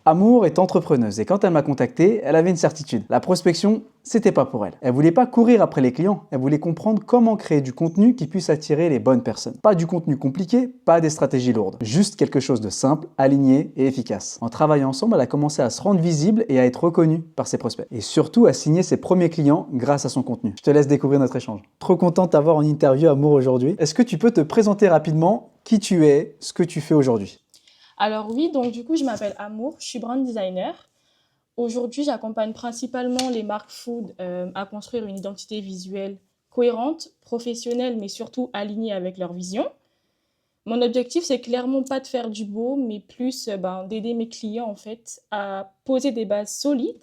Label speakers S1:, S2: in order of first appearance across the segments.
S1: Amour est entrepreneuse et quand elle m'a contacté, elle avait une certitude. La prospection, c'était pas pour elle. Elle voulait pas courir après les clients, elle voulait comprendre comment créer du contenu qui puisse attirer les bonnes personnes. Pas du contenu compliqué, pas des stratégies lourdes. Juste quelque chose de simple, aligné et efficace. En travaillant ensemble, elle a commencé à se rendre visible et à être reconnue par ses prospects. Et surtout à signer ses premiers clients grâce à son contenu. Je te laisse découvrir notre échange. Trop content de t'avoir en interview Amour aujourd'hui. Est-ce que tu peux te présenter rapidement qui tu es, ce que tu fais aujourd'hui?
S2: Alors oui, donc du coup, je m'appelle Amour, je suis brand designer. Aujourd'hui, j'accompagne principalement les marques food à construire une identité visuelle cohérente, professionnelle, mais surtout alignée avec leur vision. Mon objectif, c'est clairement pas de faire du beau, mais plus d'aider mes clients en fait à poser des bases solides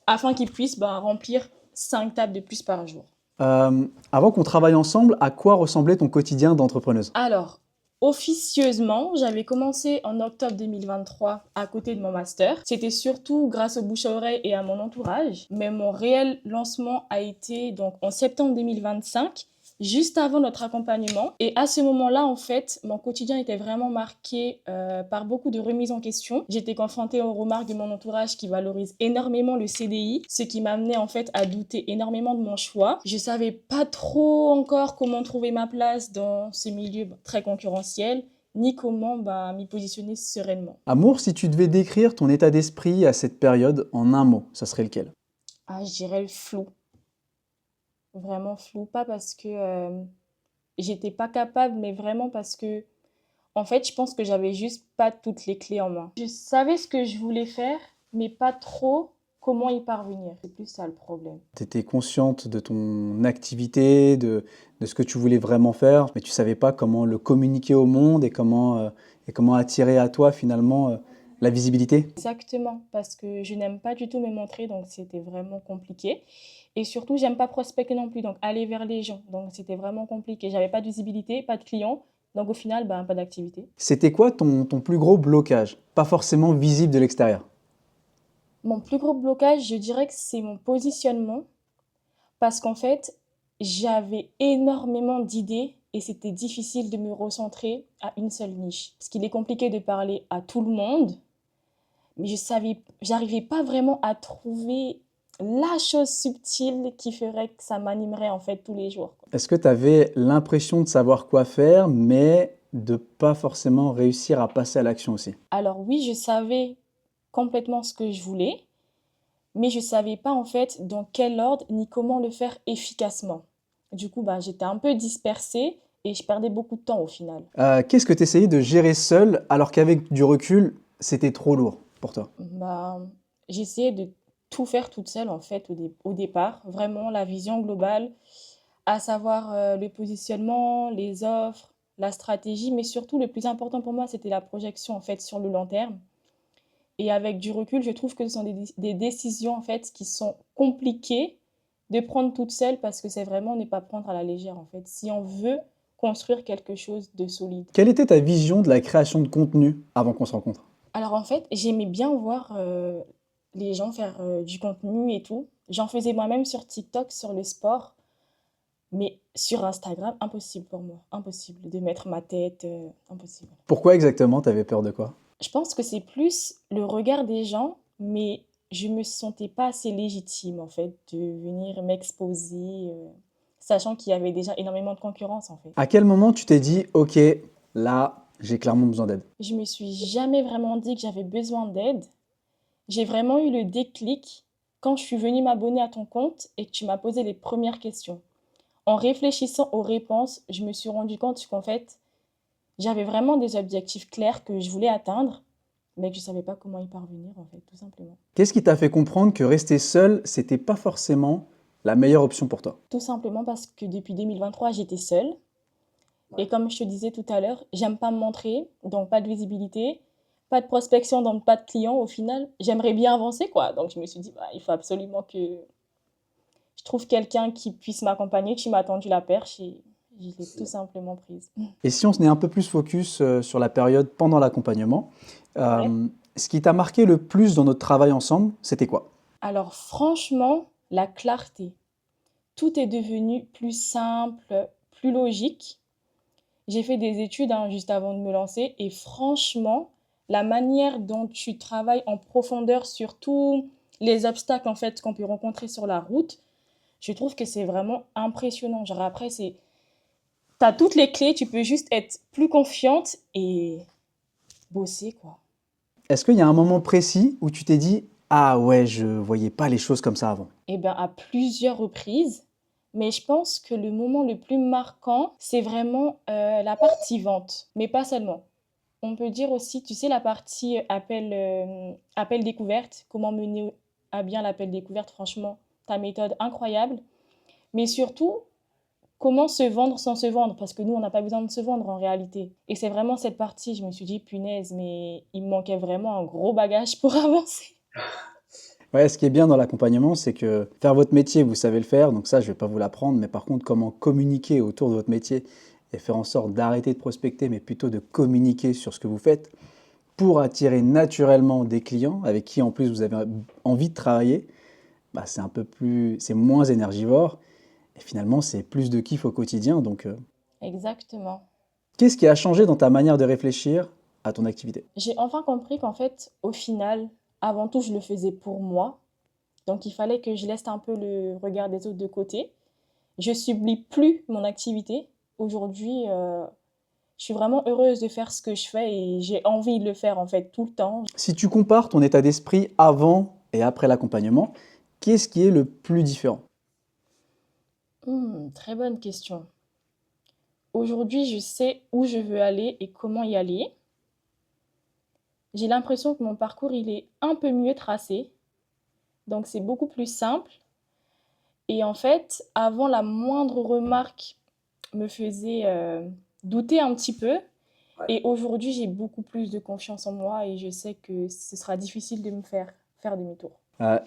S2: afin qu'ils puissent remplir 5 tables de plus par jour.
S1: Avant qu'on travaille ensemble, à quoi ressemblait ton quotidien d'entrepreneuse?
S2: Alors, officieusement, j'avais commencé en octobre 2023 à côté de mon master. C'était surtout grâce au bouche à oreille et à mon entourage. Mais mon réel lancement a été donc en septembre 2025, juste avant notre accompagnement. Et à ce moment-là, en fait, mon quotidien était vraiment marqué par beaucoup de remises en question. J'étais confrontée aux remarques de mon entourage qui valorise énormément le CDI, ce qui m'amenait en fait à douter énormément de mon choix. Je savais pas trop encore comment trouver ma place dans ce milieu très concurrentiel, ni comment m'y positionner sereinement.
S1: Amour, si tu devais décrire ton état d'esprit à cette période en un mot, ça serait lequel?
S2: Ah, je dirais le flou. Vraiment flou. Pas parce que j'étais pas capable, mais vraiment parce que, en fait, je pense que j'avais juste pas toutes les clés en main. Je savais ce que je voulais faire, mais pas trop comment y parvenir. C'est plus ça le problème.
S1: Tu étais consciente de ton activité, de ce que tu voulais vraiment faire, mais tu savais pas comment le communiquer au monde et comment attirer à toi finalement la visibilité.
S2: Exactement, parce que je n'aime pas du tout me montrer, donc c'était vraiment compliqué. Et surtout, j'aime pas prospecter non plus, donc aller vers les gens. Donc c'était vraiment compliqué. J'avais pas de visibilité, pas de clients, donc au final, pas d'activité.
S1: C'était quoi ton plus gros blocage? Pas forcément visible de l'extérieur.
S2: Mon plus gros blocage, je dirais que c'est mon positionnement, parce qu'en fait, j'avais énormément d'idées et c'était difficile de me recentrer à une seule niche. Parce qu'il est compliqué de parler à tout le monde, mais j'arrivais pas vraiment à trouver la chose subtile qui ferait que ça m'animerait en fait tous les jours, quoi.
S1: Est-ce que tu avais l'impression de savoir quoi faire, mais de pas forcément réussir à passer à l'action aussi?
S2: Alors oui, je savais complètement ce que je voulais, mais je savais pas en fait dans quel ordre ni comment le faire efficacement. Du coup, j'étais un peu dispersée et je perdais beaucoup de temps au final.
S1: Qu'est-ce que tu essayais de gérer seul alors qu'avec du recul, c'était trop lourd pour toi?
S2: Bah, j'essayais de tout faire toute seule en fait au départ, vraiment la vision globale, à savoir le positionnement, les offres, la stratégie, mais surtout le plus important pour moi, c'était la projection en fait sur le long terme. Et avec du recul, je trouve que ce sont des décisions en fait qui sont compliquées de prendre toute seule parce que c'est vraiment ne pas prendre à la légère en fait. Si on veut construire quelque chose de solide.
S1: Quelle était ta vision de la création de contenu avant qu'on se rencontre?
S2: Alors en fait, j'aimais bien voir les gens faire du contenu et tout. J'en faisais moi-même sur TikTok, sur le sport, mais sur Instagram, impossible pour moi. Impossible de mettre ma tête, impossible.
S1: Pourquoi exactement? T'avais peur de quoi?
S2: Je pense que c'est plus le regard des gens, mais je me sentais pas assez légitime en fait de venir m'exposer, sachant qu'il y avait déjà énormément de concurrence en fait.
S1: À quel moment tu t'es dit, ok, là, j'ai clairement besoin d'aide?
S2: Je me suis jamais vraiment dit que j'avais besoin d'aide. J'ai vraiment eu le déclic quand je suis venue m'abonner à ton compte et que tu m'as posé les premières questions. En réfléchissant aux réponses, je me suis rendu compte qu'en fait, j'avais vraiment des objectifs clairs que je voulais atteindre, mais que je ne savais pas comment y parvenir, en fait, tout simplement.
S1: Qu'est-ce qui t'a fait comprendre que rester seul, c'était pas forcément la meilleure option pour toi?
S2: Tout simplement parce que depuis 2023, j'étais seule. Et comme je te disais tout à l'heure, j'aime pas me montrer, donc pas de visibilité, pas de prospection, donc pas de clients. Au final, j'aimerais bien avancer, quoi. Donc je me suis dit, il faut absolument que je trouve quelqu'un qui puisse m'accompagner. Tu m'as tendu la perche et je l'ai tout simplement prise.
S1: Et si on se met un peu plus focus sur la période pendant l'accompagnement,
S2: Ouais.
S1: ce qui t'a marqué le plus dans notre travail ensemble, c'était quoi?
S2: Alors franchement, la clarté. Tout est devenu plus simple, plus logique. J'ai fait des études juste avant de me lancer et franchement, la manière dont tu travailles en profondeur sur tous les obstacles en fait qu'on peut rencontrer sur la route, je trouve que c'est vraiment impressionnant. Genre après, t'as toutes les clés, tu peux juste être plus confiante et bosser quoi.
S1: Est-ce qu'il y a un moment précis où tu t'es dit: «Ah ouais, je voyais pas les choses comme ça avant»?
S2: Eh bien, à plusieurs reprises, mais je pense que le moment le plus marquant, c'est vraiment la partie vente, mais pas seulement. On peut dire aussi, tu sais, la partie appel découverte, comment mener à bien l'appel découverte, franchement, ta méthode incroyable. Mais surtout, comment se vendre sans se vendre, parce que nous, on n'a pas besoin de se vendre en réalité. Et c'est vraiment cette partie, je me suis dit, punaise, mais il me manquait vraiment un gros bagage pour avancer.
S1: Ouais, ce qui est bien dans l'accompagnement, c'est que faire votre métier, vous savez le faire, donc ça, je vais pas vous l'apprendre, mais par contre, comment communiquer autour de votre métier et faire en sorte d'arrêter de prospecter, mais plutôt de communiquer sur ce que vous faites pour attirer naturellement des clients avec qui en plus vous avez envie de travailler, bah, c'est moins énergivore et finalement c'est plus de kiff au quotidien. Donc,
S2: Exactement.
S1: qu'est-ce qui a changé dans ta manière de réfléchir à ton activité?
S2: J'ai enfin compris qu'en fait, au final, avant tout, je le faisais pour moi. Donc, il fallait que je laisse un peu le regard des autres de côté. Je subis plus mon activité. Aujourd'hui, je suis vraiment heureuse de faire ce que je fais et j'ai envie de le faire en fait tout le temps.
S1: Si tu compares ton état d'esprit avant et après l'accompagnement, qu'est-ce qui est le plus différent?
S2: Très bonne question. Aujourd'hui, je sais où je veux aller et comment y aller. J'ai l'impression que mon parcours, il est un peu mieux tracé, donc c'est beaucoup plus simple. Et en fait, avant, la moindre remarque me faisait douter un petit peu. Et aujourd'hui, j'ai beaucoup plus de confiance en moi et je sais que ce sera difficile de me faire demi-tour.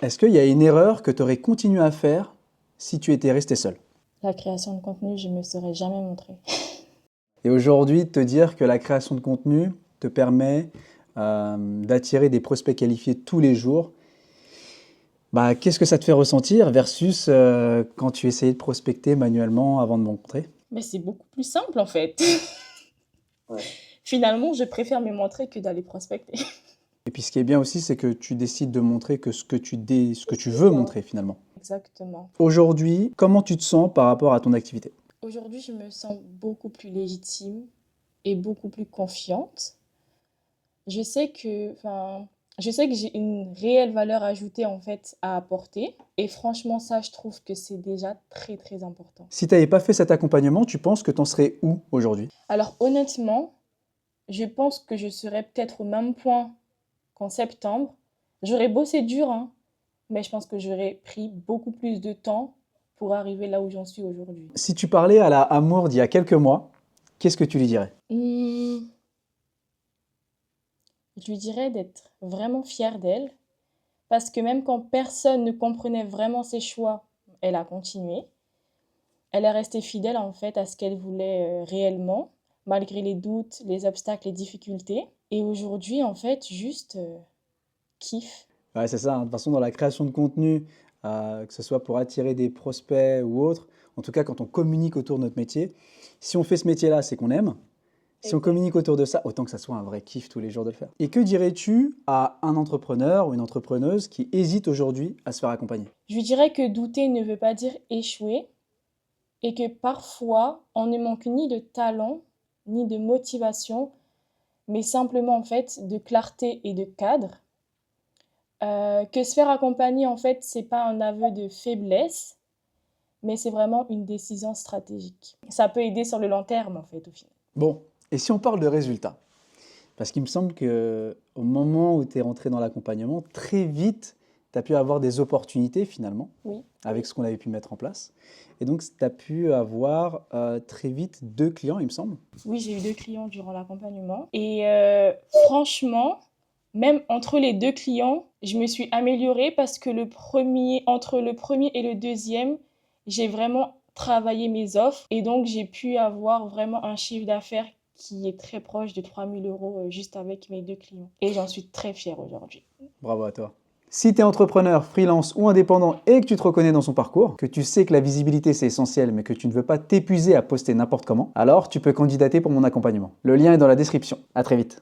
S1: Est-ce qu'il y a une erreur que tu aurais continué à faire si tu étais resté seul?
S2: La création de contenu, je ne me serais jamais montrée.
S1: Et aujourd'hui, te dire que la création de contenu te permet d'attirer des prospects qualifiés tous les jours, bah, qu'est-ce que ça te fait ressentir versus quand tu essayais de prospecter manuellement avant de me rencontrer?
S2: Mais c'est beaucoup plus simple en fait.
S1: Ouais.
S2: Finalement, je préfère me montrer que d'aller prospecter.
S1: Et puis ce qui est bien aussi, c'est que tu décides de montrer que ce que tu veux montrer finalement.
S2: Exactement.
S1: Aujourd'hui, comment tu te sens par rapport à ton activité?
S2: Aujourd'hui, je me sens beaucoup plus légitime et beaucoup plus confiante. Je sais que j'ai une réelle valeur ajoutée en fait à apporter. Et franchement, ça, je trouve que c'est déjà très très important.
S1: Si tu n'avais pas fait cet accompagnement, tu penses que tu en serais où aujourd'hui?
S2: Alors honnêtement, je pense que je serais peut-être au même point qu'en septembre. J'aurais bossé dur, hein, mais je pense que j'aurais pris beaucoup plus de temps pour arriver là où j'en suis aujourd'hui.
S1: Si tu parlais à la Amour d'il y a quelques mois, qu'est-ce que tu lui dirais?
S2: Hmm, je lui dirais d'être vraiment fière d'elle, parce que même quand personne ne comprenait vraiment ses choix, elle a continué. Elle est restée fidèle en fait à ce qu'elle voulait réellement, malgré les doutes, les obstacles, les difficultés. Et aujourd'hui, en fait, juste kiffe.
S1: Ouais, c'est ça, hein. De toute façon, dans la création de contenu, que ce soit pour attirer des prospects ou autre, en tout cas quand on communique autour de notre métier, si on fait ce métier-là, c'est qu'on aime. Si on communique autour de ça, autant que ça soit un vrai kiff tous les jours de le faire. Et que dirais-tu à un entrepreneur ou une entrepreneuse qui hésite aujourd'hui à se faire accompagner?
S2: Je lui dirais que douter ne veut pas dire échouer et que parfois, on ne manque ni de talent, ni de motivation, mais simplement en fait de clarté et de cadre. Que se faire accompagner, en fait, c'est pas un aveu de faiblesse, mais c'est vraiment une décision stratégique. Ça peut aider sur le long terme, en fait, au final.
S1: Bon, et si on parle de résultats? Parce qu'il me semble que au moment où tu es rentré dans l'accompagnement, très vite, tu as pu avoir des opportunités finalement,
S2: Oui,
S1: avec ce qu'on avait pu mettre en place. Et donc, tu as pu avoir très vite 2 clients, il me semble.
S2: oui, j'ai eu 2 clients durant l'accompagnement. Et franchement, même entre les 2 clients, je me suis améliorée parce que entre le premier et le deuxième, j'ai vraiment travaillé mes offres et donc j'ai pu avoir vraiment un chiffre d'affaires qui est très proche de 3 000 € juste avec mes 2 clients. Et j'en suis très fière aujourd'hui.
S1: Bravo à toi. Si tu es entrepreneur, freelance ou indépendant et que tu te reconnais dans son parcours, que tu sais que la visibilité c'est essentiel mais que tu ne veux pas t'épuiser à poster n'importe comment, alors tu peux candidater pour mon accompagnement. Le lien est dans la description. À très vite.